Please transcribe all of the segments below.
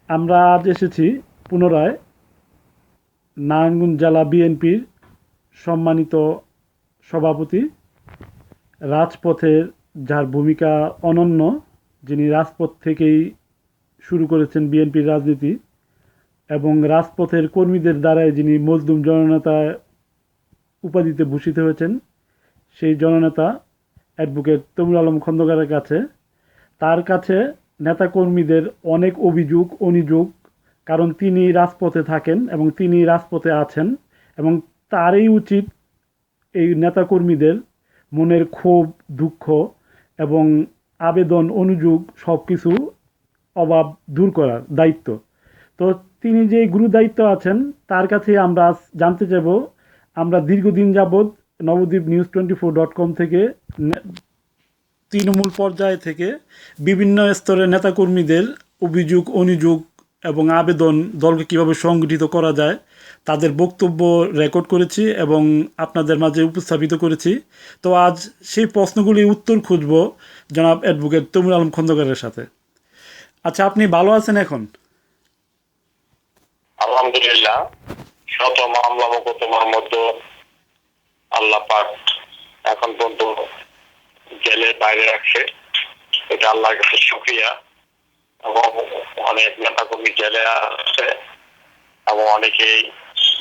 আমরা আজ এসেছি পুনরায় নারায়ণগঞ্জ জেলা বিএনপির সম্মানিত সভাপতি, রাজপথের যার ভূমিকা অনন্য, যিনি রাজপথ থেকেই শুরু করেছেন বিএনপির রাজনীতি এবং রাজপথের কর্মীদের দ্বারাই যিনি মজলুম জননেতা উপাধিতে ভূষিত হয়েছেন, সেই জননেতা অ্যাডভোকেট তমিনুল আলম খন্দকারের কাছে, তার কাছে নেতাকর্মীদের অনেক অভিযোগ অনিযোগ, কারণ তিনি রাজপথে থাকেন এবং তিনি রাজপথে আছেন এবং তারই উচিত এই নেতাকর্মীদের মনের ক্ষোভ, দুঃখ এবং আবেদন, অনুযোগ সব কিছু অভাব দূর করার দায়িত্ব। তো তিনি যে গুরু দায়িত্ব আছেন তার কাছে আমরা আজ জানতে চাইব। আমরা দীর্ঘদিন যাবৎ নবদ্বীপ নিউজ24.com থেকে তৃণমূল পর্যায় থেকে বিভিন্ন স্তরের নেতাকর্মীদের অভিযোগ অনিযোগ এবং আবেদন, দলকে কীভাবে সংগঠিত করা যায় তাদের বক্তব্য রেকর্ড করেছি এবং আপনাদের মাঝে উপস্থাপিত করেছি। তো আজ সেই প্রশ্নগুলির উত্তর খুঁজব জনাব অ্যাডভোকেট তমিনুল আলম খন্দকারের সাথে। আচ্ছা, আপনি ভালো আছেন এখন? আলহামদুলিল্লাহ, শত মামলা মোকদ্দমার মধ্যে আল্লাহ পাক এখন পর্যন্ত জেলের বাইরে রাখছে, এটা আল্লাহর কাছে শুকরিয়া। এবং অনেক নেতাকর্মী জেলে আছে এবং অনেকেই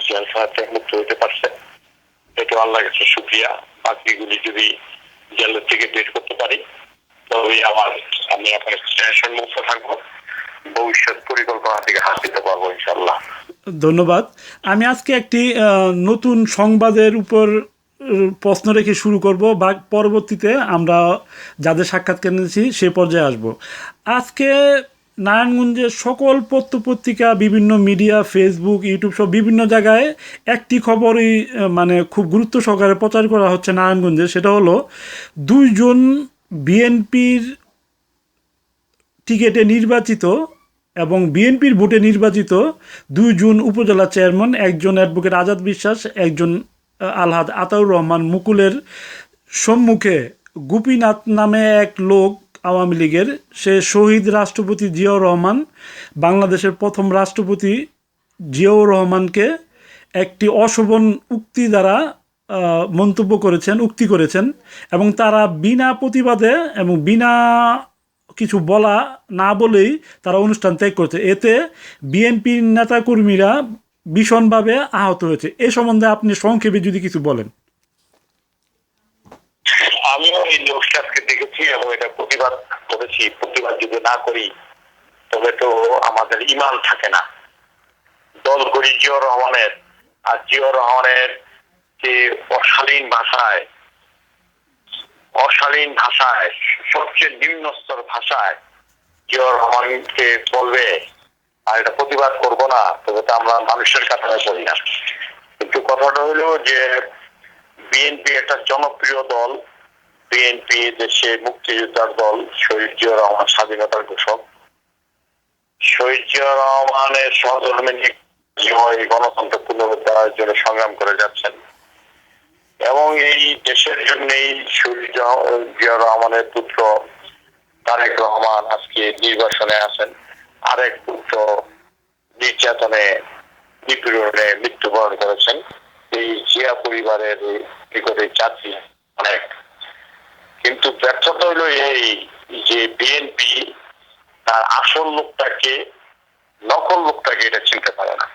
জেল থেকে মুক্ত হতে পারছে, এটা আল্লাহর কাছে শুকরিয়া। বাকিগুলি যদি জেলের থেকে বের করতে পারি তবে আমি আপনার টেনশন মুক্ত থাকবো, ভবিষ্যৎ পরিকল্পনা থেকে হাত দিতে পারবো ইনশাল্লাহ। ধন্যবাদ। আমি আজকে একটি নতুন সংবাদের উপর প্রশ্ন রেখে শুরু করব, বা পরবর্তীতে আমরা যাদের সাক্ষাৎকার নিয়েছি সে পর্যায়ে আসব। আজকে নারায়ণগঞ্জের সকল পত্রপত্রিকা, বিভিন্ন মিডিয়া, ফেসবুক, ইউটিউব সব বিভিন্ন জায়গায় একটি খবরই মানে খুব গুরুত্ব সহকারে প্রচার করা হচ্ছে নারায়ণগঞ্জে, সেটা হলো দুইজন বিএনপির টিকেটে নির্বাচিত এবং বিএনপির ভোটে নির্বাচিত দুইজন উপজেলা চেয়ারম্যান, একজন অ্যাডভোকেট আজাদ বিশ্বাস, একজন আলহাজ আতাউর রহমান মুকুলের সম্মুখে গোপীনাথ নামে এক লোক, আওয়ামী লীগের, সে শহীদ রাষ্ট্রপতি জিয়াউর রহমান, বাংলাদেশের প্রথম রাষ্ট্রপতি জিয়াউর রহমানকে একটি অশোভন উক্তি দ্বারা মন্তব্য করেছেন, উক্তি করেছেন এবং তারা বিনা প্রতিবাদে এবং বিনা কিছু বলা না বলেই তারা অনুষ্ঠান ত্যাগ করেছে। এতে বিএনপির নেতাকর্মীরা ভীষণভাবে আহত হয়েছে। এ সম্বন্ধে আপনি সংক্ষেপে যদি কিছু বলেন। আমিও এই নিউজটাকে দেখেছি এবং এটা প্রতিবাদ করেছি। প্রতিবাদ যদি না করি তবে তো আমাদের ইমান থাকে না। দল করি জিয়াউর রহমানের, আর জিয়াউর রহমানের যে অশালীন ভাষায় সবচেয়ে নিম্ন স্তর ভাষায় জিয়াউর রহমানকে বলবে আর এটা প্রতিবাদ করব না, তবে তো আমরা মানুষের কাতারে পড়ি না। কিন্তু কথাটা হলো যে বিএনপি একটা জনপ্রিয় দল। বিএনপি দেশে মুক্তিযোদ্ধার দল। শহীদ জিয়াউর রহমান স্বাধীনতার ঘোষক। শহীদ জিয়াউর রহমানের সহধর্মিনী গণতন্ত্র পুনরুদ্ধারের জন্য সংগ্রাম করে যাচ্ছেন এবং এই দেশের জন্যই শহীদ জিয়াউর রহমানের পুত্র তারেক রহমান আজকে নির্বাসনে আছেন। আরেক পুত্র নির্যাতনে, নিপীড়নে মৃত্যুবরণ করেছেন। এই জিয়া পরিবারের নিকটে জাতি অনেক। কিন্তু ব্যর্থতা হলো এই যে বিএনপি তার আসল লোকটাকে, নকল লোকটাকে এটা চিনতে পারে না।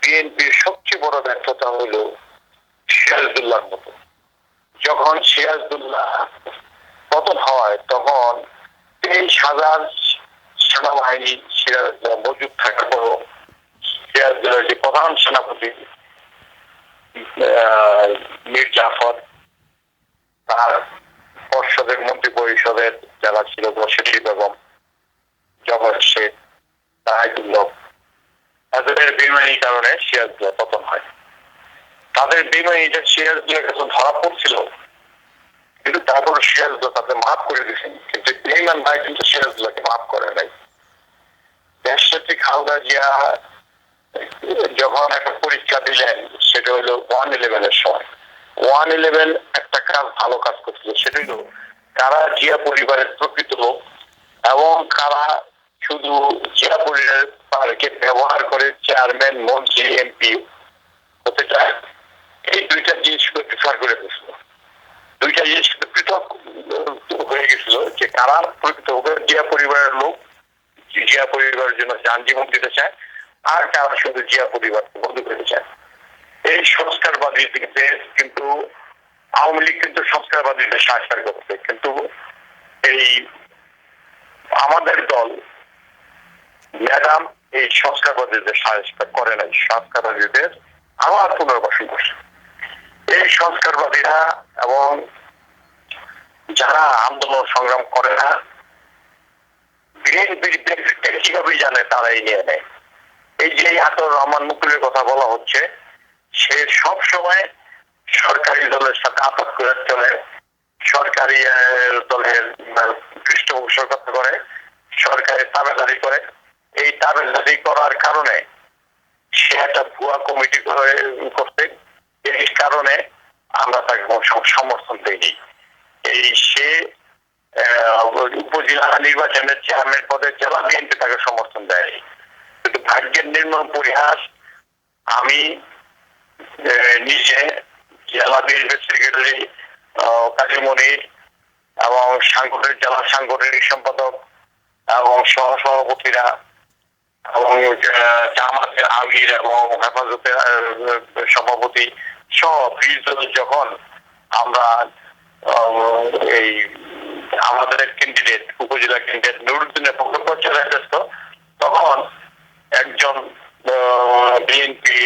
বিএনপির সবচেয়ে বড় ব্যর্থতা হলো সিরাজউদ্দৌলার মতো। যখন সিরাজউদ্দৌলা পতন হয় তখন 23,000 সেনাবাহিনী সিরাজউদ্দৌলা মজুদ থাকার পরও সিরাজউদ্দৌলার যে প্রধান সেনাপতি মীর জাফর, তার পর্ষদের মন্ত্রী পরিষদের যারা ছিল বসির বেগম, জওহর শেখ, তাহাইদুল্লাহ, তাদের বেইমানি কারণে সিরাজউদ্দৌলা পতন হয়। তাদের বেইমানিটা সিরাজউদ্দৌলার কাছে ধরা পড়ছিল, কিন্তু তারপর সিরাজউদ্দৌলা তাদের মাফ করে দিয়েছেন। কিন্তু বেইমান ভাই কিন্তু সিরাজউদ্দৌলাকে মাফ করে নাই। দেশনেত্রী খালেদা জিয়া যখন একটা পরীক্ষা দিলেন, সেটা হলো 1/11 সময়। 1/11 একটা ভালো কাজ করছিল, সেটা হলো কারা জিয়া পরিবারের প্রকৃত লোক এবং কারা শুধু জিয়া পরিবারকে ব্যবহার করে চেয়ারম্যান, মন্ত্রী, এমপি হতে চায়, এই দুইটা জিনিস প্রিফার করে দিয়েছিল। দুইটা জিনিস পৃথক হয়ে গেছিল যে কারা প্রকৃতভাবে জিয়া পরিবারের লোক, জিয়া পরিবারের জন্য যান জীবন দিতে চায়, আর কারা শুধু জিয়া পরিবারকে বন্ধ করতে চায়। এই সংস্কারবাদীদের কিন্তু আওয়ামী লীগ কিন্তু সংস্কারবাদীদের সাহায্য করছে, কিন্তু এই আমাদের দল ম্যাডাম এই সংস্কারবাদীদের সাহায্য করে নাই, সংস্কারবাদীদের আবার পুনর্বাসন করছে। এই সংস্কারবাদীরা এবং যারা আন্দোলন সংগ্রাম করে না, বিএনপির কিভাবে জানে তারা এই নিয়ে নেয়। এই যে আতর রহমান মুকুলের কথা বলা হচ্ছে, সে সব সময় সরকারি দলের সাথে আপাত করে চলে, সরকারি দলের পৃষ্ঠপোষকতা করে, সরকারি তাবেদারি করে। এই তাবেদারি করার কারণে সে একটা ভুয়া কমিটি করতে, এই কারণে আমরা তাকে সমর্থন দিইনি। এই সে উপজেলা নির্বাচনের চেয়ারম্যান পদে জেলা বিএনপি তাকে সমর্থন দেয়। কিন্তু ভাগ্যের নির্মম পরিহাস, আমি নিজে জেলা বিএনপির সেক্রেটারি কাজী মনির এবং জেলা সাংগঠনিক সম্পাদক এবং সহসভাপতিরা এবং জামাতের আমির এবং হেফাজতের সভাপতি সব যখন আমরা এই আমাদের ক্যান্ডিডেট উপজেলা ক্যান্ডিডেট নুরুদ্দিনের পক্ষে প্রচারে ব্যস্ত, তখন একজন বিএনপি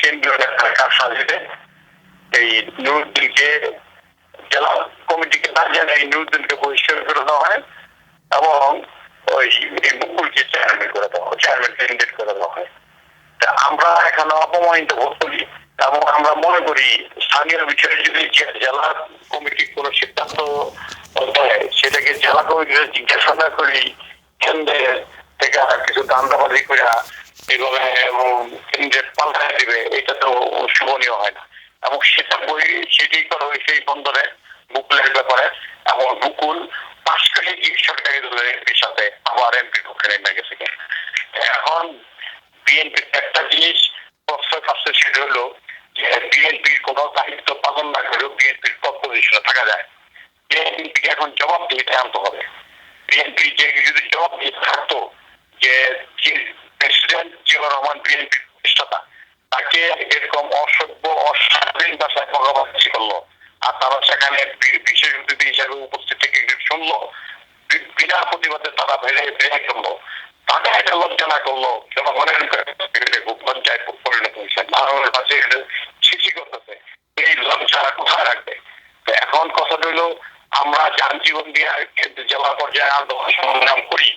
কেন্দ্রীয় নেতার কারসাজিতে এই নুরুদ্দিনকে জেলা কমিটিকে না জানিয়ে এই নুরুদ্দিনকে বহিষ্কার করে দেওয়া হয় এবং ওই মুকুলকে চেয়ারম্যান করে দেওয়া হয়, চেয়ারম্যান ক্যান্ডিডেট করে দেওয়া হয়। আমরা এখানে অপমানিত বোধ করি এবং আমরা মনে করি স্থানীয় বিষয়ে যদি জেলা কমিটি কোনো সিদ্ধান্ত দেয়, সেটাকে জেলা কমিটির জিজ্ঞাসা করি কেন্দ্রের থেকে কিছু দান্দাবাজি করে এইভাবে কেন্দ্রের পাল্টায় দিবে, এটা তো শোভনীয় হয় না। এবং সেটি করা হয়েছে এই বন্দরে মুকুলের ব্যাপারে, এবং মুকুল পাশ করে গিয়ে সরকারি দলের এমপির সাথে আবার এমপির পক্ষে নেমে গেছে। এখন বিএনপির একটা জিনিস প্রশ্রয় পাচ্ছে, সেটা হলো যে বিএনপির কোন দায়িত্ব পালন না করেও বিএনপির পজিশনে থাকা যায়। বিএনপিকে এখন জবাব দিতে আনতে হবে। বিএনপি যে যদি জবাব দিতে থাকতো যে প্রেসিডেন্ট জিয়াউর রহমান বিএনপির প্রতিষ্ঠাতা, তাকে এরকম অসভ্য অস্বাধীন ভাষায় ভগবাসী করলো, আর তারা সেখানে বিশেষ অতিথি হিসাবে উপস্থিত থেকে শুনলো, বিনা প্রতিবাদে তারা বেড়ে করলো, তাকে একটা লজ্জা না করলো, জনগণের খুব লজ্জায় পরিণত হয়েছে, মানুষের কাছে সৃষ্টি করতেছে। এই লজ্জা কোথায় রাখবে? এখন কথা রইল, আমরা যান জীবন দিয়ে জেলা পর্যায়ে আন্দোলন সংগ্রাম করি,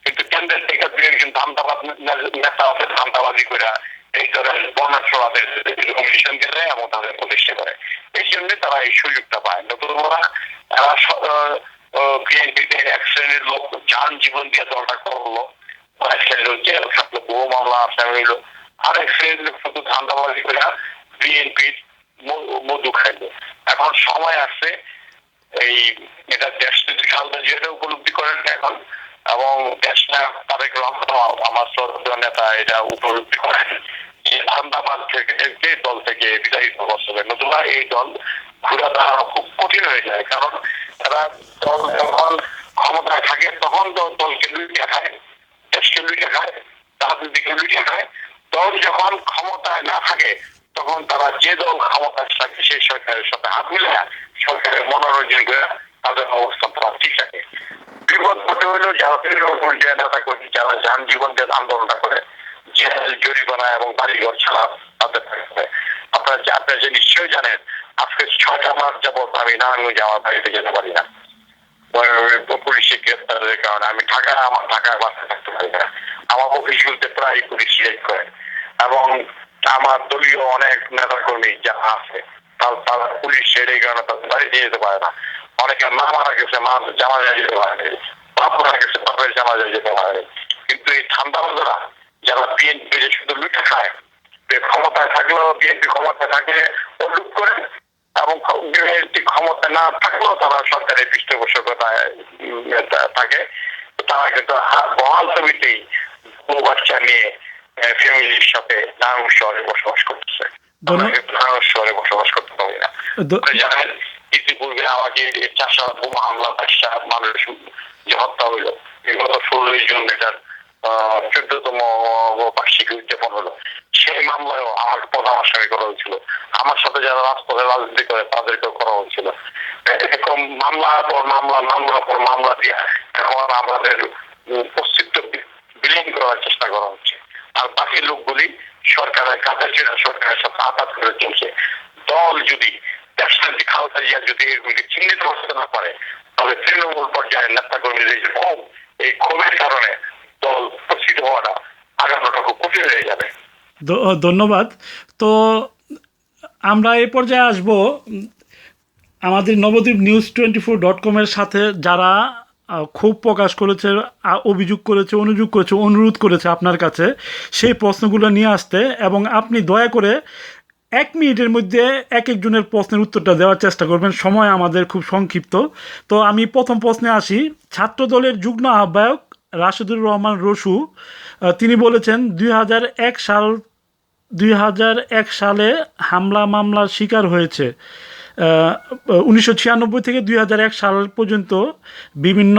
কিন্তু কেন্দ্রের থেকে একজন ধান্দাবাদ নেতা আছে, ধান্দাবাজি করে এই ধরনের বর্ণাঢ্যবাদের কমিশন গেলে এবং তাদের প্রতিষ্ঠা করে। এই জন্য তারা এই সুযোগটা পায়। নতুনরা বিএনপিতে এক শ্রেণীর লোক যান জীবন দিয়ে দলটা করলো, এক শ্রেণীর জেল খাটলো, বহু মামলা আসামি হইলো, আরেক শ্রেণীর লোক শুধু ধান্দাবাজি করে বিএনপির মধু খাইলো। এখন সময় আসছে এই এটা দেশ খালেদা জিয়া উপলব্ধি করেন এখন, এবং দেশটা তারেক রহমান আমার শ্রদ্ধেয় নেতা এটা উপলব্ধি করেন যে ধান্দাবাদ থেকে দল থেকে বিতাড়িত করতে হবে, নতুবা এই দল ঘুরা দাঁড়ানো খুব কঠিন হয়ে যায়। কারণ তারা দল যখন ক্ষমতায় থাকে তখন দলকে লুইটা খায়, দেশকে লুইটা খায়, রাজনীতিকে লুইটা খায়। দল যখন ক্ষমতায় না থাকে তখন তারা যে দল ক্ষমতায় থাকে সেই সরকারের সাথে হাত মিলে সরকারের মনোরঞ্জন করে তাদের অবস্থান তারা ঠিক থাকে। বিপদ ঘটে হইলেও যারা পর্যায়ে নেতা কর্মী যারা যান জীবন দিয়ে আন্দোলনটা করে, জেল জরিমানা এবং বাড়িঘর ছাড়া তাদের থাকতে। আপনারা যে নিশ্চয়ই জানেন, আজকে 6টা মাস যাবত আমি নারায়ণগঞ্জে আমার বাড়িতে যেতে পারি না, পুলিশের গ্রেফতারের কারণে। আমি আমার ঢাকায় বাসায় থাকতে পারি না। আমার অফিসগুলোতে প্রায় পুলিশ সিলেক্ট করে, এবং আমার দলীয় অনেক নেতা কর্মী যারা আছে তারা পুলিশ ছেড়ে এই কারণে তাদের বাড়িতে যেতে পারে না। অনেকে মা মারা গেছে, মা জামা যায় যেতে পারে, বাপ মারা গেছে, বাপের জামা যায় যেতে পারে। কিন্তু এই ঠান্ডাবাজারা যারা বিএনপি শুধু লুটে খায়, ক্ষমতায় থাকলেও বিএনপি ক্ষমতায় থাকলে ও লুট করে, এবং বিএনপি ক্ষমতায় না থাকলেও তারা সরকারের পৃষ্ঠপোষকতায় থাকে। তারা কিন্তু বহাল ছবিতেই বউ বাচ্চা নিয়ে ফ্যামিলির সাথে নারায়ণ শহরে বসবাস করতেছে। আমরা কিন্তু নারায়ণ শহরে বসবাস করতে পারি না। জানেন ইতিপূর্বে আমাকে চাষা বোমা হামলা 5টা মানুষ যে হত্যা হইলো, গত 16 জুন এটার 14তম বার্ষিকী উদযাপন হলো। সেই মামলায়ও আমার প্রধান আসামি করা হয়েছিল, আমার সাথে যারা রাজপথে রাজনীতি করে তাদেরকেও করা হয়েছিল। এরকম মামলার পর মামলা, মামলার পর মামলা দিয়ে এখন আমাদের অস্তিত্ব বিলীন করার চেষ্টা করা হচ্ছে। আর বাকি লোকগুলি সরকারের কাছে ছিল, সরকারের সাথে আঘাত করে চলছে। দল যদি দেশনেত্রী খালেদা জিয়া যদি এগুলি চিহ্নিত করতে না পারে, তাহলে তৃণমূল পর্যায়ের নেতা কর্মীদের যে ক্ষোভ, এই ক্ষোভের কারণে দল প্রস্তুত হওয়াটা আগানোটা খুব কঠিন হয়ে যাবে। ধন্যবাদ। তো আমরা এই পর্যায়ে আসব আমাদের নবদ্বীপ news24.com-এর সাথে যারা ক্ষোভ প্রকাশ করেছে, অভিযোগ করেছে, অনুযোগ করেছে, অনুরোধ করেছে আপনার কাছে সেই প্রশ্নগুলো নিয়ে আসতে, এবং আপনি দয়া করে 1 মিনিটের মধ্যে এক একজনের প্রশ্নের উত্তরটা দেওয়ার চেষ্টা করবেন। সময় আমাদের খুব সংক্ষিপ্ত। তো আমি প্রথম প্রশ্নে আসি। ছাত্রদলের যুগ্ম আহ্বায়ক রাশেদুর রহমান রসু তিনি বলেছেন 2001 সালে হামলা মামলার শিকার হয়েছে। 1996 থেকে 2001 সাল পর্যন্ত বিভিন্ন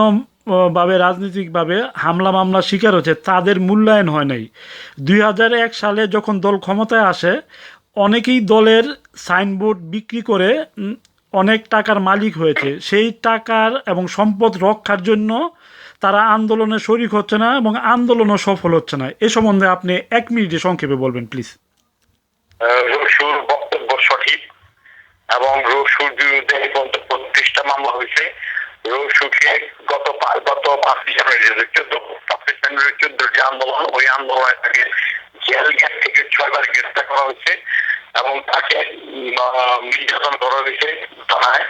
ভাবে রাজনৈতিকভাবে হামলা মামলার শিকার হচ্ছে, তাদের মূল্যায়ন হয় নাই। 2001 সালে যখন দল ক্ষমতায় আসে, অনেকেই দলের সাইনবোর্ড বিক্রি করে অনেক টাকার মালিক হয়েছে। সেই টাকার এবং সম্পদ রক্ষার জন্য তারা আন্দোলনে শরিক হচ্ছে না এবং আন্দোলনও সফল হচ্ছে না। এ সম্বন্ধে আপনি 1 মিনিটে সংক্ষেপে বলবেন প্লিজ। রসুর বক্তব্য সঠিক এবং রসুর বিরুদ্ধে 35টা মামলা হয়েছে। রসুকে গত 5 জানুয়ারি 14টি আন্দোলন, ওই আন্দোলনে তাকে জেল গেট থেকে 6 বার গ্রেফতার করা হয়েছে এবং তাকে নির্যাতন করা হয়েছে থানায়,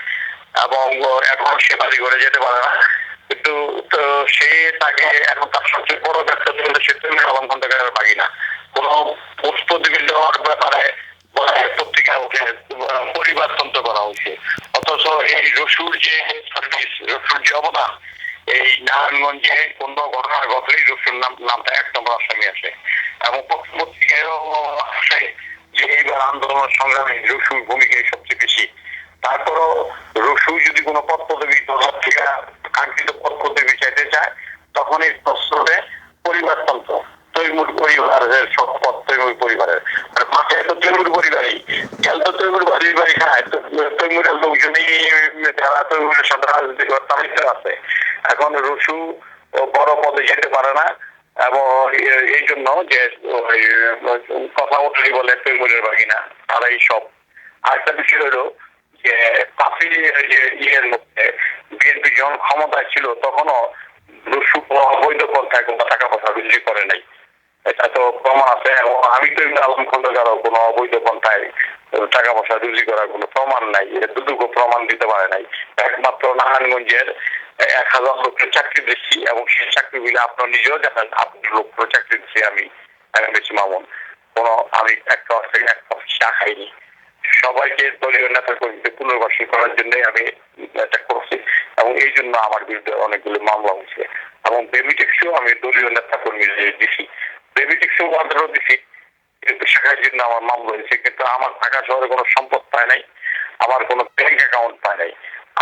এবং এখন সে বাড়ি ঘরে যেতে পারে না। কিন্তু সে তাকে এখন তার সবচেয়ে বড় ব্যবসা ছিল সে আলম খন্দকারের বাগিনা। কোন প্রতিবিদ দেওয়ার ব্যাপারে পত্রিকা ওকে পরিবারতন্ত্র করা হয়েছে। অথচ এই রসুর যে সার্ভিস, রসুর যে অবদান, এই নারায়ণগঞ্জে কোন ঘটনা ঘটলেই রসুর নামটা 1 নম্বর আসামি আসে, এবং পত্রিকায়ও আসে যে এইবার আন্দোলন সংগ্রামে রসুর ভূমিকাই সবচেয়ে বেশি। তারপরও রসু যদি কোনো পদ পদবি থেকে কাঙ্ক্ষিত পদ পদবি চাইতে চায়, তখন এই প্রশ্নে পরিবারতন্ত্র, তৈমুর পরিবারের সব পদ তৈমুর পরিবারের, আর মাথায় তো তৈমুর পরিবারই, খেল তো তৈমুর বাড়ি খায়, তৈমুরের লোকজনই যারা তৈমুরের সাথে রাজনীতি করে তালিকা আছে। এখন রসু বড় পদে যেতে পারে না, এবং এই জন্য যে কথা উঠলেই বলে তৈমুরের বাগিনা, তারাই সব। আরেকটা বিষয় হলো যে ইয়ের মধ্যে বিএনপি যখন ক্ষমতায় ছিল তখনও রসু অবৈধ পন্থায় কোনো টাকা পয়সা রুজি করে নাই, এটা তো প্রমাণ আছে। এবং আমি তো আলম খন্দকারও কোনো অবৈধ পন্থায় টাকা পয়সা রুজি করার কোনো প্রমাণ নাই, দুদুকো প্রমাণ দিতে পারে নাই। একমাত্র নারায়ণগঞ্জের 1000 লোকের চাকরি দিচ্ছি, এবং সেই চাকরি গুলো আপনার নিজেও জানেন, আপনার লোকের চাকরি দিচ্ছি আমি বেশি মামুন, আমি একটা থেকে এক চা খাইনি। সবাইকে দলীয় নেতা কর্মীদের পুনর্বাসন করার জন্য আমি এটা করছি, এবং এই জন্য আমার বিরুদ্ধে অনেকগুলো মামলা হয়েছে। এবং বেবিটেক্সও আমি দলীয় নেতা কর্মীদের দিছি, বেবিটেক্সও অর্ডারও দিছি, কিন্তু সেখানের জন্য আমার মামলা হয়েছে। কিন্তু আমার ঢাকা শহরে কোনো সম্পদ পায় নাই, আমার কোনো ব্যাংক অ্যাকাউন্ট পায় নাই,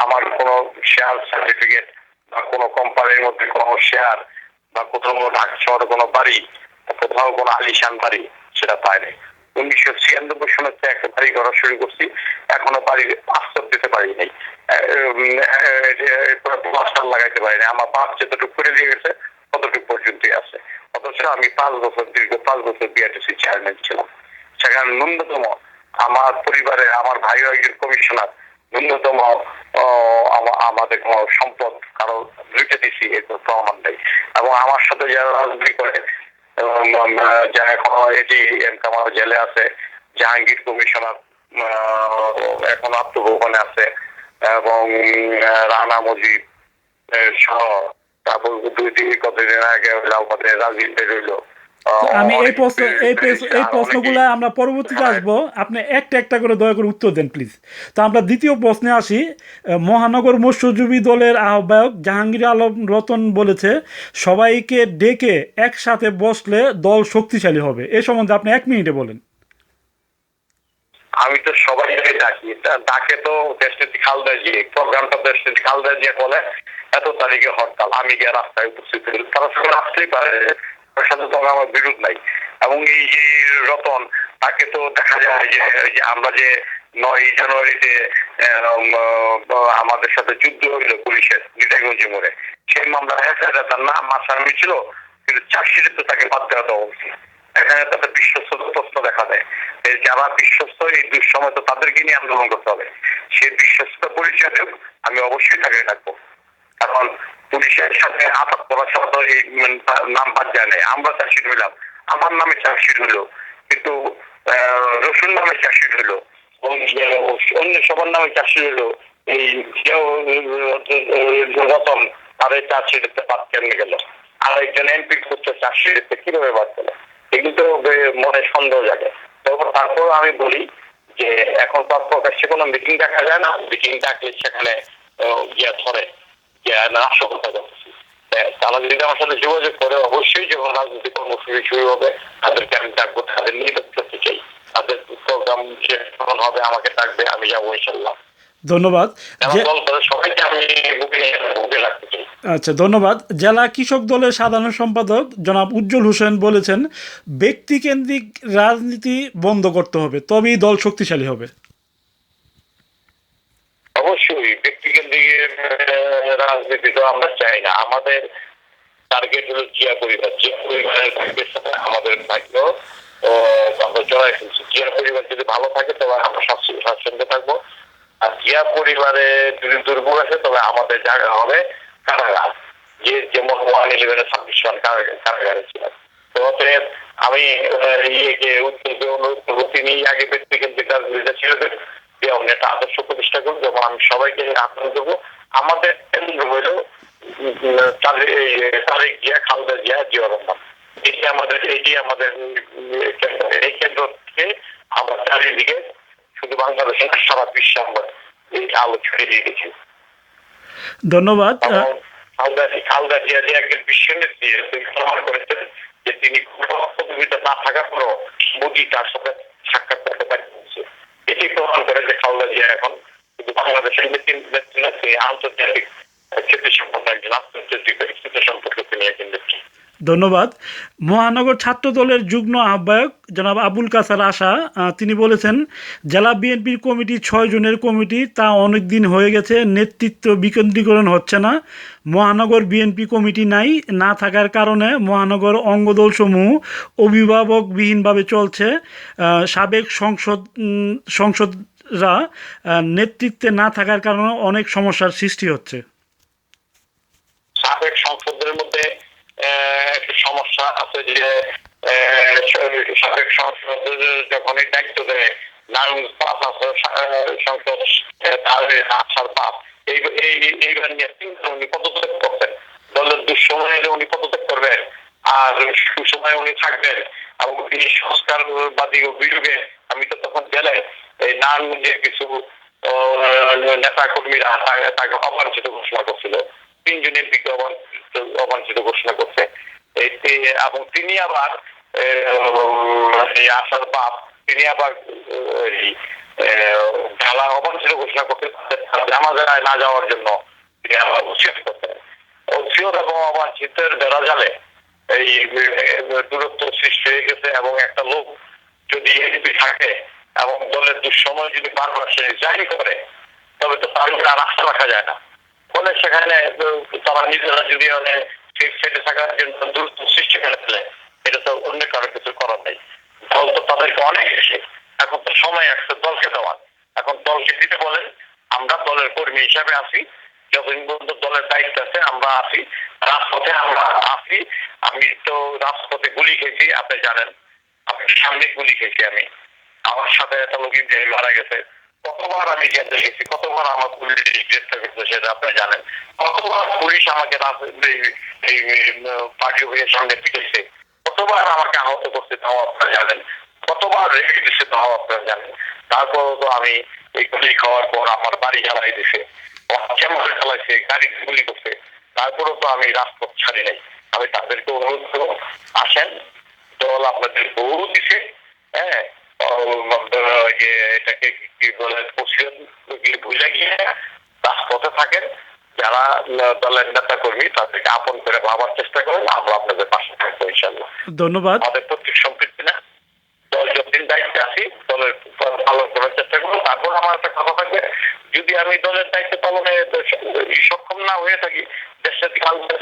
আমার কোনো শেয়ার সার্টিফিকেট বা কোনো কোম্পানির মধ্যে কোনো শেয়ার বা কোথাও ঢাকা শহরে কোনো বাড়ি, কোথাও কোনো আলিশান বাড়ি, সেটা পায় নাই। 1996 সালে একটা বাড়ি করা শুরু করছি, এখনো বাড়ির আস্তর দিতে পারি নাই, প্লাস্টার লাগাইতে পারি নাই। আমার বাপ যতটুকু করে দিয়ে গেছে ততটুকু পর্যন্তই আছে। অথচ আমি 5 বছর বিআরটিসি চেয়ারম্যান ছিলাম। সেখানে ন্যূনতম আমার পরিবারে আমার ভাইও একজন কমিশনার, ন্যূনতম আমাদের কোনো সম্পদ কারো লুটে দিছি এর প্রমাণ নেই। এবং আমার সাথে যারা রাজনীতি করে, যারা এখনো এটি কামাল জেলে আছে, জাহাঙ্গীর কমিশনার এখন আত্মগোপনে আছে, এবং রানা মজিদ সহ, তারপর কতদিন আগে আমাদের রাজনীতি রইল, তো আমি এই অনেক প্রশ্ন এই আর প্রশ্নগুলো অনেকেই আমরা পরবর্তীতে থানায়। আসবো, আপনি একটা একটা করে দয়া করে উত্তর দেন প্লিজ। তো আমরা দ্বিতীয় প্রশ্নে আসি। মহানগর মৎস্যজীবী দলের আহ্বায়ক জাহাঙ্গীর আলম রতন বলেছে সবাইকে ডেকে একসাথে বসলে দল শক্তিশালী হবে। এ সম্বন্ধে আপনি 1 মিনিটে বলেন। আমি তো সবাইকে ডাকি, ডাকে তো দেশনীতি খালদা জিয়া, প্রোগ্রামটা দেশনীতি খালদা জিয়া বলে এত তারিখে হরতাল, আমি গিয়ে রাস্তায় উপস্থিত হই, তারা সবাই আসতেই পারে, তার সাথে তো আমার বিরোধ নাই। এবং এই যে রতন, তাকে তো দেখা যায় যে আমরা যে 9 জানুয়ারিতে আমাদের সাথে যুদ্ধ হইল পুলিশের নিতাইগঞ্জে মোড়ে, সেই মামলা তার নাম আসামি ছিল, কিন্তু চার্জশিটে তো তাকে বাদ দেওয়া দেওয়া উচিত। এখানে তাদের বিশ্বস্ত প্রশ্ন দেখা দেয়, যারা বিশ্বস্ত এই দুঃসময় তো তাদেরকে নিয়ে আন্দোলন করতে হবে। সে বিশ্বস্ত পরিচয় দেব, আমি অবশ্যই তাকে রাখবো। কারণ পুলিশের সাথে আঘাত করার সময় তো এই নাম বাদ যায় নাই। আমরা চার্জশিট হইলাম, আমার নামে চার্জশিট হইলো, কিন্তু রসুন নামে চার্জশিট হইলো, অন্য সবার নামে চার্জশিট হইলো, এই রতন তার এই চার্জশিটে বাদ কেমনে গেল, আর একজন এমপি করতে চার্জশিটে কিভাবে বাদ গেল, এগুলো তো মনে সন্দেহ জাগে। তারপর আমি বলি যে এখন তো প্রকাশ্যে কোনো মিটিং দেখা যায় না, মিটিং ডাকলে সেখানে গিয়া ধরে নাশকতা করতেছি। তারা যদি আমার সাথে যোগাযোগ করে, অবশ্যই যখন রাজনৈতিক কর্মসূচি শুরু হবে তাদেরকে আমি ডাকবো, তাদের নিয়ে করতে চাই। তাদের প্রোগ্রাম যখন হবে আমাকে ডাকবে, আমি যাবো ইনশাল্লাহ। ধন্যবাদ। যে সবাইকে আমি বুকে রাখতে চাই। আচ্ছা, ধন্যবাদ। জেলা কৃষক দলের সাধারণ সম্পাদক জনাব উজ্জ্বল হোসেন বলেছেন ব্যক্তিকেন্দ্রিক রাজনীতি বন্ধ করতে হবে, তবেই দল শক্তিশালী হবে। অবশ্যই ব্যক্তিকেন্দ্রিক রাজনীতি তো আমরা চাই না। আমাদের টার্গেট হলো জিয়া পরিবার, জিয়া পরিবারের ভাগ্যের সাথে আমাদের ভাগ্য আমরা জড়াই ফেলছি। জিয়া পরিবার যদি ভালো থাকে তবে আমরা স্বাচ্ছন্দ্যে থাকবো, আর জিয়া পরিবারে যদি দুর্ভোগ আছে তবে আমাদের জায়গা হবে কারাগার, যে যেমন 111 26 জন কারাগারে ছিলেন। তো অতএব আমি ইয়েকে উদ্যোগে অনুরোধ করবো, তিনি আগে ব্যক্তিকেন্দ্রিক রাজনীতিটা ছেড়ে দেন, দিয়ে অন্য একটা আদর্শ প্রতিষ্ঠা করুন, যেমন আমি সবাইকে আহ্বান করবো। আমাদের কেন্দ্র হইল তারেক জিয়া, খালেদা জিয়া, জিয়া রহমান। এটি আমাদের এই কেন্দ্র থেকে আমরা চারিদিকে শুধু বাংলাদেশে না সারা বিশ্বে আমরা এই আলো ছড়িয়ে দিয়ে গেছি। ধন্যবাদ। খালেদা জিয়া যে একজন বিশ্ব নেত্রী প্রমাণ করেছেন যে তিনি প্রতিযোগিতা না থাকার পরও মোদী তার সাথে সাক্ষাৎ করতে পারছে। এটি প্রমাণ করে যে খালেদা জিয়া এখন শুধু বাংলাদেশের নেত্রী, আন্তর্জাতিক খ্যাতি সম্পন্ন একজন আন্তর্জাতিক ব্যক্তিত্ব সম্পর্কে তিনি একজন নেত্রী। ধন্যবাদ। মহানগর ছাত্র দলের যুগ্ম আহ্বায়ক জনাব আবুল কাসার আশা, তিনি বলেছেন জেলা বিএনপির কমিটি 6 জনের কমিটি, তা অনেক দিন হয়ে গেছে, নেতৃত্ব বিকেন্দ্রীকরণ হচ্ছে না। মহানগর বিএনপি কমিটি না থাকার কারণে মহানগর অঙ্গদলসমূহ অভিভাবকবিহীনভাবে চলছে। সাবেক সংসদরা নেতৃত্বে না থাকার কারণে অনেক সমস্যার সৃষ্টি হচ্ছে। সাবেক সংসদের মধ্যে একটা সমস্যা আছে যে সাবেক সংসদের যখন দায়িত্ব দেয় নারায়ণ পাপ আছে সংসদ, আসার পাপ এইবার নিয়ে উনি পদত্যাগ করতেন। দলের দুঃসময়ে উনি পদত্যাগ করবেন আর সুসময়ে উনি থাকবেন, এবং তিনি সংস্কারবাদী অভিযোগে আমি তো তখন গেলে এই নারায়ণগঞ্জের কিছু নেতা কর্মীরা তাকে অবাঞ্ছিত ঘোষণা করছিল, 3 জন এমপিকে অবাঞ্ছিত ঘোষণা করছে। এবং তিনি আবার আসার বাপ, তিনি আবার ঢালা অবাঞ্ছিত ঘোষণা করতে জামাজায় না যাওয়ার জন্য তিনি আবার উচ্ছেদ করতেন। উচ্ছেদ এবং অবাঞ্ছিতের বেড়া জালে এই দূরত্ব সৃষ্টি হয়ে গেছে, এবং একটা লোক যদি এমপি থাকে এবং দলের দুঃসময় যদি বারবার সে জারি করে তবে তো তার উপরে আর আস্থা রাখা যায় না। ফলে সেখানে তারা নিজেরা যদি সেটে থাকার জন্য দূরত্ব সৃষ্টি করে ফেলে, এটা তো অন্য কারো কিছু করার নেই। দল তো তাদেরকে অনেক এসে, এখন তো সময় আসছে দলকে দেওয়ার। এখন দলকে দিতে বলেন, আমরা দলের কর্মী হিসাবে আছি, যতদিন পর্যন্ত দলের দায়িত্ব আছে আমরা আছি, রাজপথে আমরা আছি। আমি তো রাজপথে গুলি খেয়েছি, আপনি জানেন, আপনার সামনে গুলি খেয়েছি আমি, আমার সাথে একটা লোক মারা গেছে। কতবার আমি জেলে গেছি, কতবার আমার পুলিশ গ্রেফতার করতে, সেটা আপনি জানেন। কতবার পুলিশ আমাকে এই পার্টি অফিসের সামনে পিটেছে, কত কতবার আমাকে আহত করছে তাও আপনারা জানেন, কতবার রেখে দিচ্ছে তাও আপনারা জানেন। তারপরও তো আমি এই গুলি খাওয়ার পর আমার বাড়ি জ্বালাই দিছে, চেম্বার চালাইছে, গাড়ি গুলি করছে, তারপরেও তো আমি রাজপথ ছাড়ি নাই। আমি তাদেরকে অনুরোধ করবো, আসেন, দল আপনাদের বহু দিছে, হ্যাঁ, যে এটাকে কি বলে পশ্চিম ভুলে গিয়ে রাজপথে থাকেন, যারা দলের নেতা কর্মী তাদেরকে আপন করে ভাবার চেষ্টা করেন, আমরা আপনাদের পাশে থাকবো ইনশাল্লাহ। ধন্যবাদ। আমাদের প্রত্যেক সম্পৃক্তি না, দল যতদিন দায়িত্বে আছি দলের পালন করার চেষ্টা করবো। তারপর আমার একটা কথা থাকবে, যদি আমি দলের দায়িত্ব পালনে সক্ষম না হয়ে থাকি, দেশের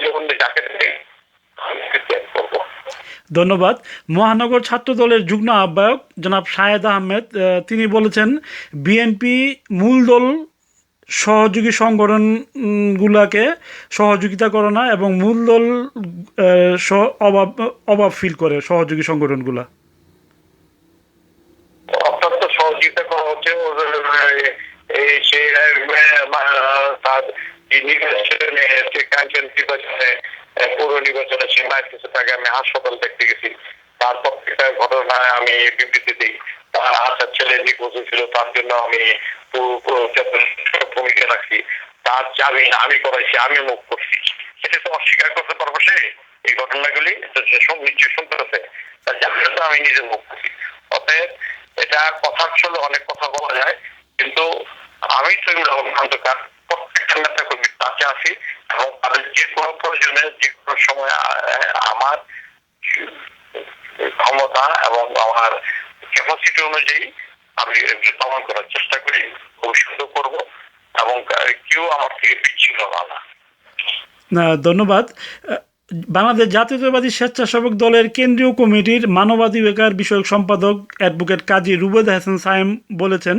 জীবন যাকে করবো। ধন্যবাদ। মহানগর ছাত্র দলের যুগ্ম আহ্বায়ক জনাব শাহেদ আহমেদ তিনি বলেছেন, বিএনপি মূল দল সহযোগী সংগঠনগুলোকে সহযোগিতা করে না এবং মূল দল অভাব ফিল করে সহযোগী সংগঠনগুলা। অত্যন্ত সহযোগিতা করা হচ্ছে নির্বাচনে, পৌর নির্বাচনে সে মায়ের কিছু টাকা আমি হাসপাতাল দেখতে গেছি, তার প্রত্যেকটা ঘটনায় আমি বিবৃতি দিই। তার আসার ছেলে নিখোঁজ হয়েছিল, তার জন্য আমি ভূমিকা রাখছি, তার জামিন আমি করাইছি, আমি মুখ করছি, সেটা তো অস্বীকার করতে পারবো সে। এই ঘটনাগুলি নিশ্চয়ই শুনতে পাচ্ছে, তার জামিন তো আমি নিজে মুখ করছি। অতএব এটা কথা চলে, অনেক কথা বলা যায়, কিন্তু আমি খন্দকার প্রত্যেকটা নেতা কর্মীর কাছে আছি এবং তাদের যে কোনো প্রয়োজনে যে কোনো সময় আমার ক্ষমতা এবং আমার ক্যাপাসিটি অনুযায়ী আমি পালন করার চেষ্টা করি, ভবিষ্যতে করবো, এবং কেউ আমার থেকে পিছিয়ে না। ধন্যবাদ। বাংলাদেশ জাতীয়তাবাদী স্বেচ্ছাসেবক দলের কেন্দ্রীয় কমিটির মানবাধিকার বিষয়ক সম্পাদক অ্যাডভোকেট কাজী রুবেদ হাসান সায়েম বলেছেন,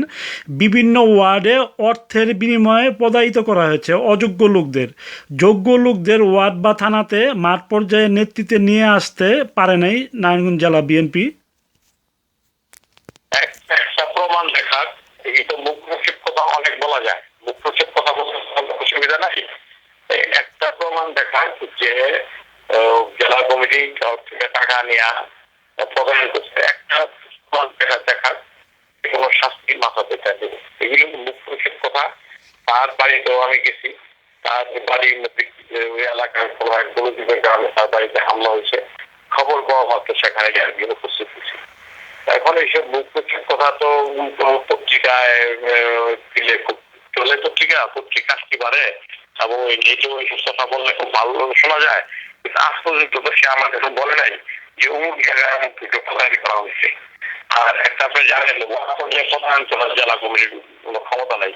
বিভিন্ন ওয়ার্ডে অর্থের বিনিময়ে পদায়িত করা হয়েছে অযোগ্য লোকদের। যোগ্য লোকদের ওয়ার্ড বা থানাতে মাঠ পর্যায়ে নেতৃত্বে নিয়ে আসতে পারে নাই নারায়ণগঞ্জ জেলা বিএনপি। একটা প্রমাণ দেখার, এই তো মুখ প্রক্ষেপ কথা অনেক বলা যায়, মুখ প্রক্ষেপ কথা বলতে অসুবিধা নাই। একটা প্রমাণ দেখার যে জেলা কমিটি থেকে টাকা নেওয়া প্রদান করছে, একটা প্রমাণ দেখার কোনো শাস্তি মাথা পেতে দেবে, এগুলো মুখ প্রক্ষেপ কথা। তার বাড়িতেও আমি গেছি, তার বাড়ির এলাকার গ্রামে তার বাড়িতে হামলা হয়েছে, খবর পাওয়া মাত্র সেখানে গিয়ে উপস্থিত হয়েছি। এখন এইসব মুখ প্রক্ষেপ কথা তো পত্রিকায় দিলে খুব চলে, পত্রিকা আসতে পারে এবং নিজেও এইসব কথা বললে খুব ভালো শোনা যায়, কিন্তু আজ পর্যন্ত তো সে আমার কাছে বলে নাই যে অমুক জায়গায় অমুক কিছু প্রদান করা হয়েছে। আর একটা আপনি জানেন, প্রধান জেলা কমিটির কোনো ক্ষমতা নাই,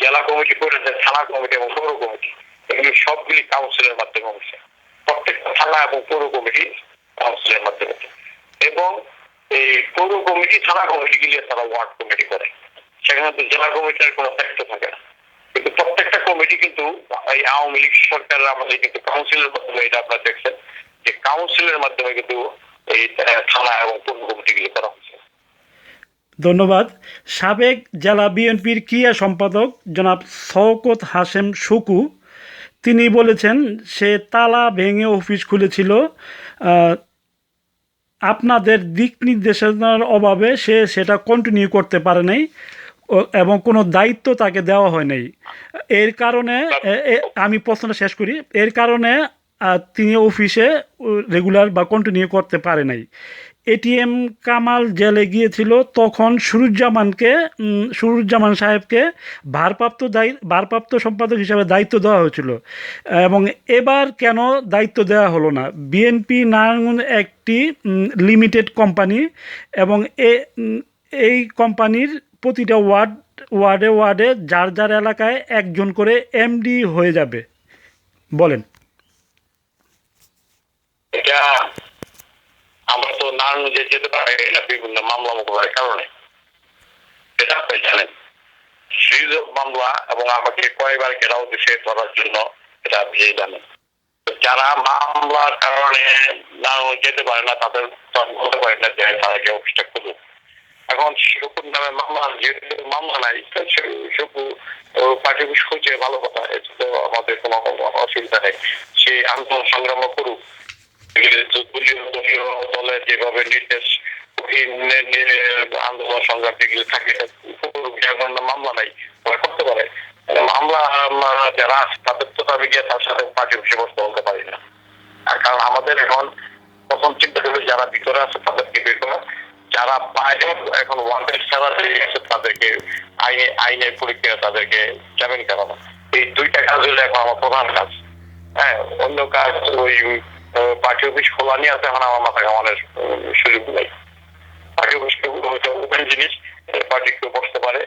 জেলা কমিটি করেছে থানা কমিটি এবং পৌর কমিটি, এগুলি সবগুলি কাউন্সিলের মাধ্যমে হয়েছে, প্রত্যেকটা থানা এবং পৌর কমিটি কাউন্সিলের মাধ্যমে। এবং এই পৌর কমিটি থানা কমিটি গিয়ে তারা ওয়ার্ড কমিটি করে, সেখানে তো জেলা কমিটির কোনো দায়িত্ব থাকে না। কিন্তু প্রত্যেকটা কমিটি কিন্তু এই আওয়ামী লীগ সরকারের আমাদের কিন্তু কাউন্সিলের মাধ্যমে, এটা আপনারা দেখছেন যে কাউন্সিলের মাধ্যমে কিন্তু এই থানা এবং পৌর কমিটিগুলি করা হচ্ছে। ধন্যবাদ। সাবেক জেলা বিএনপির ক্রিয়া সম্পাদক জনাব শওকত হাশেম শুকু তিনি বলেছেন, সে তালা ভেঙে অফিস খুলেছিল, আপনাদের দিক নির্দেশনার অভাবে সে সেটা কন্টিনিউ করতে পারে নাই এবং কোনো দায়িত্ব তাকে দেওয়া হয় নাই। এর কারণে আমি প্রশ্নটা শেষ করি, এর কারণে তিনি অফিসে রেগুলার বা কন্টিনিউ করতে পারে নাই। এটিএম কামাল জেলে গিয়েছিল, তখন সুরুজ্জামান সাহেবকে ভারপ্রাপ্ত সম্পাদক হিসাবে দায়িত্ব দেওয়া হয়েছিল এবং এবার কেন দায়িত্ব দেওয়া হলো না? বিএনপি নারায়ণগঞ্জ একটি লিমিটেড কোম্পানি এবং এই কোম্পানির প্রতিটা ওয়ার্ডে যার যার এলাকায় একজন করে এমডি হয়ে যাবে। বলেন। এটা আমরা তো নারায়ণগঞ্জে যেতে পারি না বিভিন্ন মামলা মোকদ্দমার কারণে, এটা আপনি জানেন, সিরিজ অফ মামলা, এবং আমাকে কয়েকবার ঘেরাও দিছে ধরার জন্য, এটা আপনি জানেন। যারা মামলার কারণে নারায়ণগঞ্জ যেতে পারে না তাদের বলতে পারে না যে তাদেরকে অফিসটা করুক। এখন শুকুর নামে মামলা, যেহেতু মামলা নাই, শুকু পার্টি অফিস খুঁজছে, ভালো কথা, এটা তো আমাদের কোনো অসুবিধা নেই, সে আন্দোলন সংগ্রাম করুক। দলীয় দলের যেভাবে নির্দেশ আন্দোলন সংগ্রাম যেগুলো থাকে মামলা নাই ওরা করতে পারে। মামলা যারা আছে তাদের তো আমি গিয়ে তার সাথে পার্টি অফিসে বসতে বলতে পারি না। কারণ আমাদের এখন প্রথম চিন্তা করবে যারা ভিতরে আছে তাদেরকে বের করা, যারা বাইরে এখন ওয়ান্টেড ছাড়া আছে তাদেরকে আইনের পরীক্ষা তাদেরকে জামিন করানো। এই দুইটা কাজ হলে এখন আমার প্রধান কাজ। হ্যাঁ, অন্য কাজ ওই পার্টি অফিস খোলা নিয়ে আছে এখন আমার মাথা ঘামানোর সুযোগ নেই। পার্টি অফিস ওপেন জিনিস, পার্টি কেউ বসতে পারে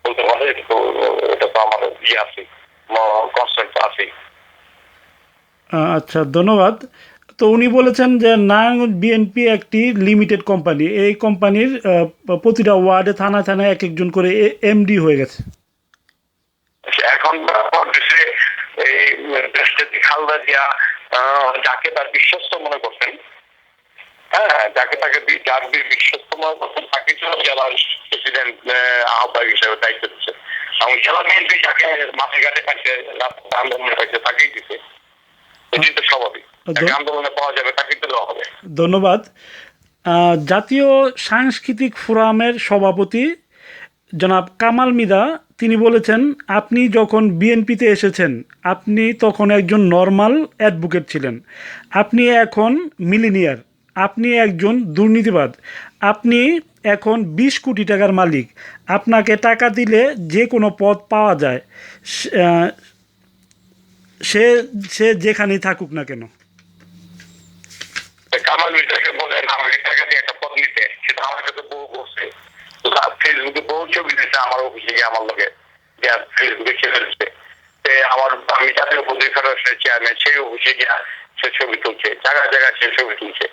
বলতে পারে, এটা তো আমার ইয়ে আছে, কনসেপ্ট আছে। আচ্ছা, ধন্যবাদ। তো উনি বলেছেন যে নারায়ণগঞ্জ বিএনপি একটি লিমিটেড কোম্পানি, এই কোম্পানির প্রতিটা ওয়ার্ডে থানায় থানায় এক একজন করে এমডি হয়ে গেছে। এখন এই খালদা জিয়া যাকে তার বিশ্বস্ত মনে করছেন, হ্যাঁ যাকে তাকে যার বিশ্বস্ত মনে করছেন তাকে জেলার প্রেসিডেন্ট আহ্বায়ক হিসেবে দায়িত্ব দিচ্ছে, এবং জেলা বিএনপি যাকে মাঠে ঘাটে পাইছে আন্দোলনে পাইছে তাকেই দিচ্ছে। এটি তো স্বাভাবিক, আন্দোলনে পাওয়া যাবে তাকেই তো দেওয়া হবে। ধন্যবাদ। জাতীয় সাংস্কৃতিক ফোরামের সভাপতি জনাব কামাল মিদা তিনি বলেছেন, আপনি যখন বিএনপিতে এসেছেন আপনি তখন একজন নর্মাল অ্যাডভোকেট ছিলেন, আপনি এখন মিলিনিয়ার, আপনি একজন দুর্নীতিবাদ, আপনি এখন 20 কোটি টাকার মালিক, আপনাকে টাকা দিলে যে কোনো পদ পাওয়া যায়, সে সে যেখানেই থাকুক না কেন। কামাল মির্জাকে বলেন আমাকে টাকা দিয়ে একটা পদ নিতে, সেটা আমার কাছে বউ বলছে, ফেসবুকে বউ ছবি দিচ্ছে আমার অফিসে গিয়ে আমার লোকে ফেসবুকে ছেড়ে দিচ্ছে। আমি জাতীয় প্রতিনিধি ফেডারেশনের চেয়ারম্যান, সেই অফিসে গিয়ে সে ছবি তুলছে, জায়গায় জায়গায় সে ছবি তুলছে।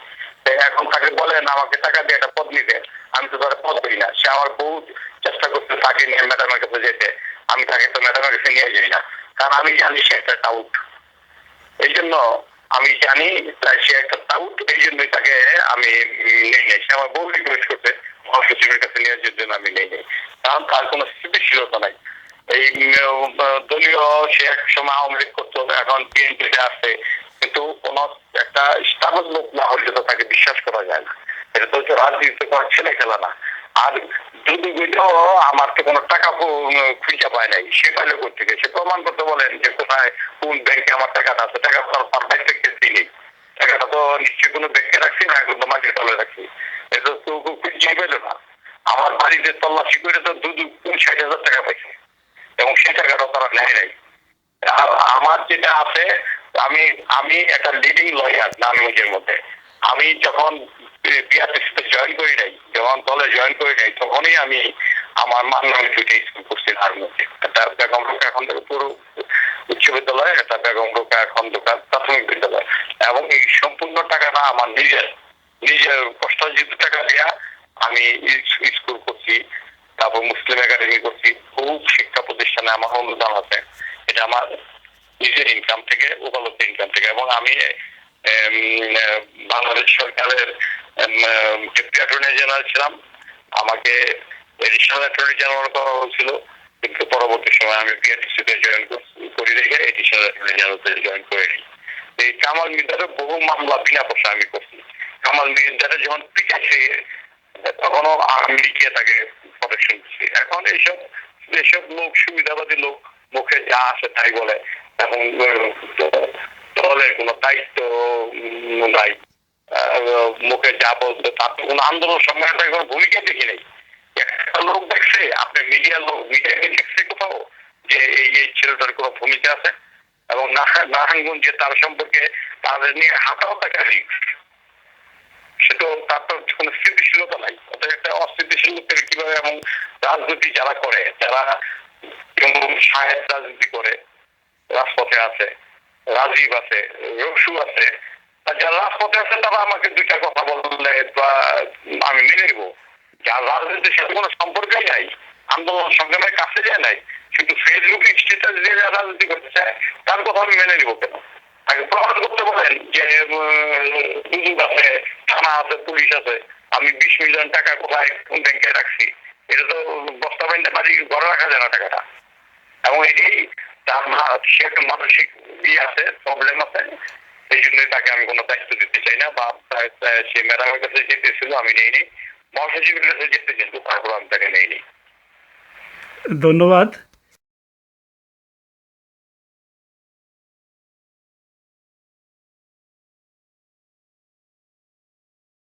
এখন তাকে বলেন আমাকে টাকা দিয়ে একটা পদ নিতে, আমি তো তার পদ দিই না। সে আমার বহু চেষ্টা করতে তাকে নিয়ে ম্যাডামের কাছে যেতে, আমি তাকে তো ম্যাডামের কাছে নিয়ে যাই না, কারণ আমি জানি সে একটা টাউট। এই জন্য আমি জানি সে একটা টাউট, এই জন্যই তাকে আমি নেই নাই। সে আমার বহু রিকোয়েস্ট করতে মহাসচিবের কাছে নিয়ে যাওয়ার জন্য আমি নেই নাই, কারণ তার কোনো স্থিতিশীলতা নাই। এই দলীয় সে এক সময় আওয়ামী লীগ করতো, এখন বিএনপিতে আসছে, কিন্তু কোন একটা স্থাবর লোক না হলে তো তাকে বিশ্বাস করা যায় না। এটা তো রাজনীতি করার ছেলে খেলা না। আর যদি আমার তো কোনো টাকা খুঁজে পায় নাই, সে পাইলে করতে গেছে, সে প্রমাণ করতে বলেন যে কোথায় কোন ব্যাংকে আমার টাকাটা আছে। টাকা ব্যাংক থেকে দিই, টাকাটা তো নিশ্চয়ই কোনো ব্যাংকে রাখছি না, কিন্তু মাটির তলে রাখছি, এটা তো খুঁজে পেল না। আমার বাড়িতে তল্লাশি করে তো 60,000 টাকা পাইছে, এবং সে টাকাটা তারা নেয় নাই। আমার যেটা আছে, আমি একটা লিডিং লয়ার নারায়ণগঞ্জের মধ্যে। আমি যখন বিআরটিসিতে জয়েন করি নাই, যখন দলে জয়েন করি নাই, তখনই আমি আমার নামে 2টা স্কুল করছি নারায়ণগঞ্জে। একটা বেগম রোকেয়া খন্দকার পুরো উচ্চ বিদ্যালয়, একটা বেগম রোকেয়া খন্দকার প্রাথমিক বিদ্যালয়, এবং এই সম্পূর্ণ টাকাটা আমার নিজের কষ্টার্জিত টাকা দেয়া আমি স্কুল করছি। তারপর মুসলিম একাডেমি করছি, খুব শিক্ষা প্রতিষ্ঠানে আমার অনুদান আছে। এটা আমার নিজের ইনকাম থেকে, উপলব্ধ ইনকাম থেকে। এবং আমি বাংলাদেশ সরকারের ডেপুটি অ্যাটর্নি জেনারেল ছিলাম, আমাকে এডিশনাল অ্যাটর্নি জেনারেল করা হয়েছিল, কিন্তু পরবর্তী সময় আমি বিআরটিসিতে জয়েন করি রেখে এডিশনাল অ্যাটর্নি জেনারেলতে জয়েন করে নিই। এই কামাল মির্জারের বহু মামলা বিনা পয়সা আমি করছি। কামাল মির্জারের যখন পিছাচ্ছে তখনও আমি গিয়ে তাকে প্রোটেকশন দিচ্ছি। এখন এইসব লোক সুবিধাবাদী লোক মুখে যা আসে তাই বলে, এখন দলের কোনো দায়িত্ব নাই, মুখে যা বলতে তার তো কোনো আন্দোলন সংগ্রামে কোনো ভূমিকা দেখি নেই। একটা লোক দেখছে, আপনি মিডিয়াকে দেখছে কোথাও যে এই ছেলেটার কোনো ভূমিকা আছে? এবং নারায়ণগঞ্জে তার সম্পর্কে তাদের নিয়ে হাতাহতাকারী, সেটা তার তো কোনো স্থিতিশীলতা নাই। অর্থাৎ একটা অস্থিতিশীল লোকের কিভাবে, এবং রাজনীতি যারা করে, যারা সাহেব রাজনীতি করে, রাজপথে আছে, রাজীব আছে, রসু আছে, যারা রাজপথে আছে তারা আমাকে 2টা কথা বললে আমি মেনে নিব। যার রাজনীতির সাথে কোনো সম্পর্কই নাই, আন্দোলন সংগ্রামের কাছে যায় নাই, শুধু ফেসবুক স্ট্যাটাস দিয়ে রাজনীতি করতে চায়, তার কথা আমি মেনে নিব কেন? তাকে প্রমাণ করতে বলেন যে দুদক আছে, থানা আছে, পুলিশ আছে, আমি 20 মিলিয়ন টাকা কোথায় কোন ব্যাংকে রাখছি, এটা তো বস্তা বাইন্দা বাড়ি ঘরে রাখা যায় না টাকাটা। এবং এটি তার সে একটা মানসিক ইয়ে আছে, প্রবলেম আছে, এই জন্যই তাকে আমি কোনো দায়িত্ব দিতে চাই না, বা সে ম্যাডামের কাছে যেতেছিল আমি নেইনি, মহাসচিবের কাছে যেতে কিন্তু তারপর আমি তাকে নেইনি। ধন্যবাদ।